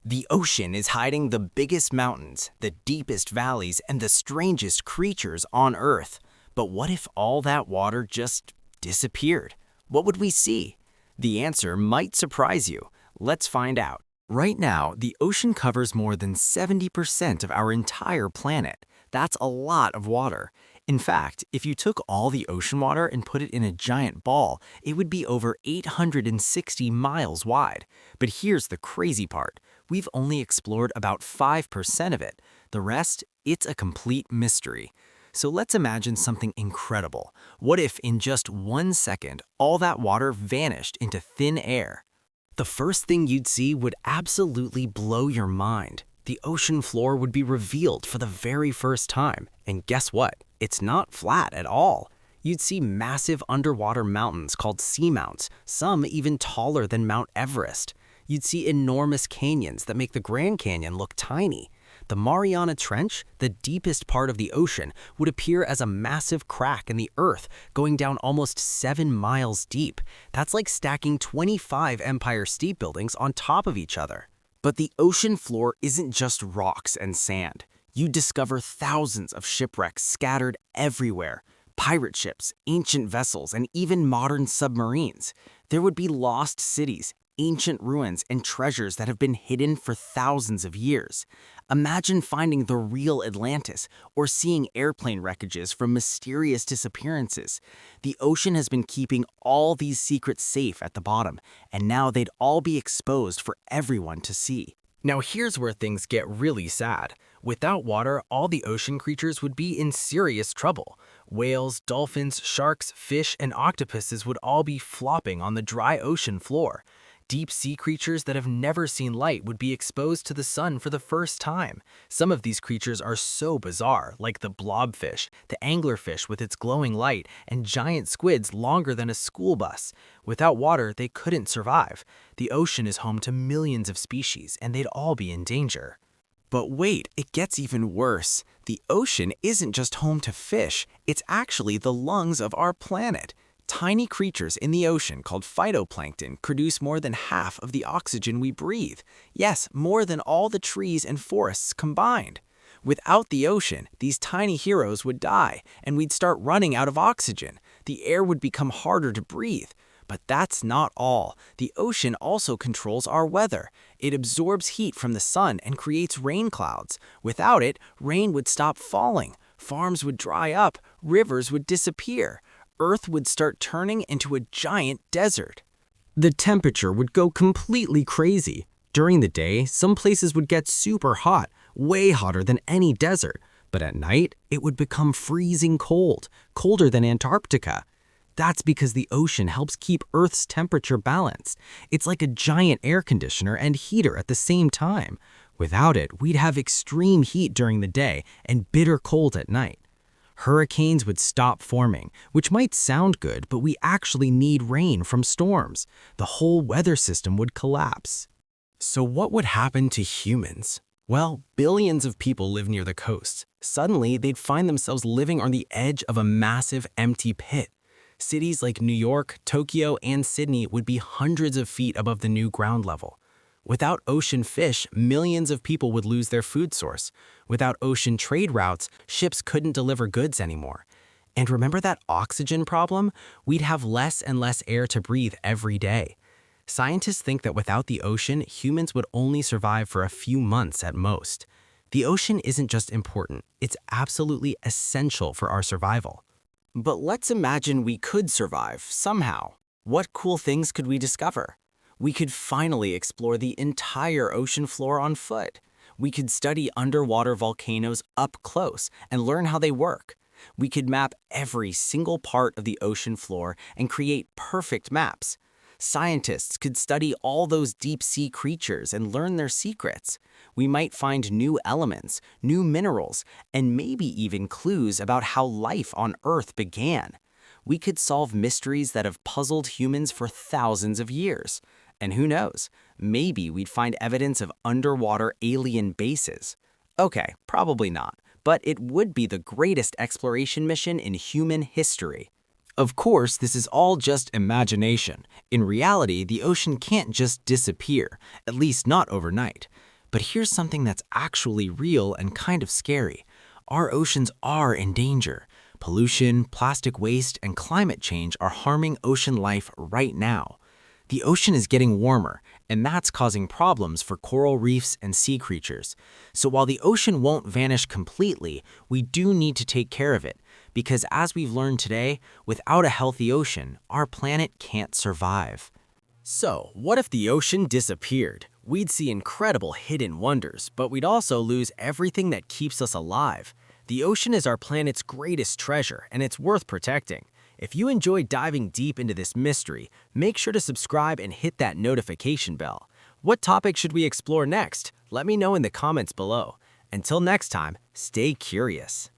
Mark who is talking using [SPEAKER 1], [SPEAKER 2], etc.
[SPEAKER 1] The ocean is hiding the biggest mountains, the deepest valleys, and the strangest creatures on Earth. But what if all that water just disappeared? What would we see? The answer might surprise you. Let's find out. Right now, the ocean covers more than 70% of our entire planet. That's a lot of water. In fact, if you took all the ocean water and put it in a giant ball, it would be over 860 miles wide. But here's the crazy part. We've only explored about 5% of it. The rest, it's a complete mystery. So let's imagine something incredible. What if in just 1 second, all that water vanished into thin air? The first thing you'd see would absolutely blow your mind. The ocean floor would be revealed for the very first time. And guess what? It's not flat at all. You'd see massive underwater mountains called seamounts, some even taller than Mount Everest. You'd see enormous canyons that make the Grand Canyon look tiny. The Mariana Trench, the deepest part of the ocean, would appear as a massive crack in the earth, going down almost 7 miles deep. That's like stacking 25 Empire State Buildings on top of each other. But the ocean floor isn't just rocks and sand. You discover thousands of shipwrecks scattered everywhere. Pirate ships, ancient vessels, and even modern submarines. There would be lost cities, ancient ruins, and treasures that have been hidden for thousands of years. Imagine finding the real Atlantis or seeing airplane wreckages from mysterious disappearances. The ocean has been keeping all these secrets safe at the bottom, and now they'd all be exposed for everyone to see. Now here's where things get really sad. Without water, all the ocean creatures would be in serious trouble. Whales, dolphins, sharks, fish, and octopuses would all be flopping on the dry ocean floor. Deep-sea creatures that have never seen light would be exposed to the sun for the first time. Some of these creatures are so bizarre, like the blobfish, the anglerfish with its glowing light, and giant squids longer than a school bus. Without water, they couldn't survive. The ocean is home to millions of species, and they'd all be in danger. But wait, it gets even worse. The ocean isn't just home to fish, it's actually the lungs of our planet. Tiny creatures in the ocean called phytoplankton produce more than half of the oxygen we breathe. Yes, more than all the trees and forests combined. Without the ocean, these tiny heroes would die, and we'd start running out of oxygen. The air would become harder to breathe. But that's not all. The ocean also controls our weather. It absorbs heat from the sun and creates rain clouds. Without it, rain would stop falling. Farms would dry up. Rivers would disappear. Earth would start turning into a giant desert. The temperature would go completely crazy. During the day, some places would get super hot, way hotter than any desert. But at night, it would become freezing cold, colder than Antarctica. That's because the ocean helps keep Earth's temperature balanced. It's like a giant air conditioner and heater at the same time. Without it, we'd have extreme heat during the day and bitter cold at night. Hurricanes would stop forming, which might sound good, but we actually need rain from storms. The whole weather system would collapse. So what would happen to humans? Well, billions of people live near the coast. Suddenly, they'd find themselves living on the edge of a massive empty pit. Cities like New York, Tokyo, and Sydney would be hundreds of feet above the new ground level. Without ocean fish, millions of people would lose their food source. Without ocean trade routes, ships couldn't deliver goods anymore. And remember that oxygen problem? We'd have less and less air to breathe every day. Scientists think that without the ocean, humans would only survive for a few months at most. The ocean isn't just important, it's absolutely essential for our survival. But let's imagine we could survive, somehow. What cool things could we discover? We could finally explore the entire ocean floor on foot. We could study underwater volcanoes up close and learn how they work. We could map every single part of the ocean floor and create perfect maps. Scientists could study all those deep-sea creatures and learn their secrets. We might find new elements, new minerals, and maybe even clues about how life on Earth began. We could solve mysteries that have puzzled humans for thousands of years. And who knows, maybe we'd find evidence of underwater alien bases. Okay, probably not, but it would be the greatest exploration mission in human history. Of course, this is all just imagination. In reality, the ocean can't just disappear, at least not overnight. But here's something that's actually real and kind of scary. Our oceans are in danger. Pollution, plastic waste, and climate change are harming ocean life right now. The ocean is getting warmer, and that's causing problems for coral reefs and sea creatures. So while the ocean won't vanish completely, we do need to take care of it, because as we've learned today, without a healthy ocean, our planet can't survive. So, what if the ocean disappeared? We'd see incredible hidden wonders, but we'd also lose everything that keeps us alive. The ocean is our planet's greatest treasure, and it's worth protecting. If you enjoyed diving deep into this mystery, make sure to subscribe and hit that notification bell. What topic should we explore next? Let me know in the comments below. Until next time, stay curious.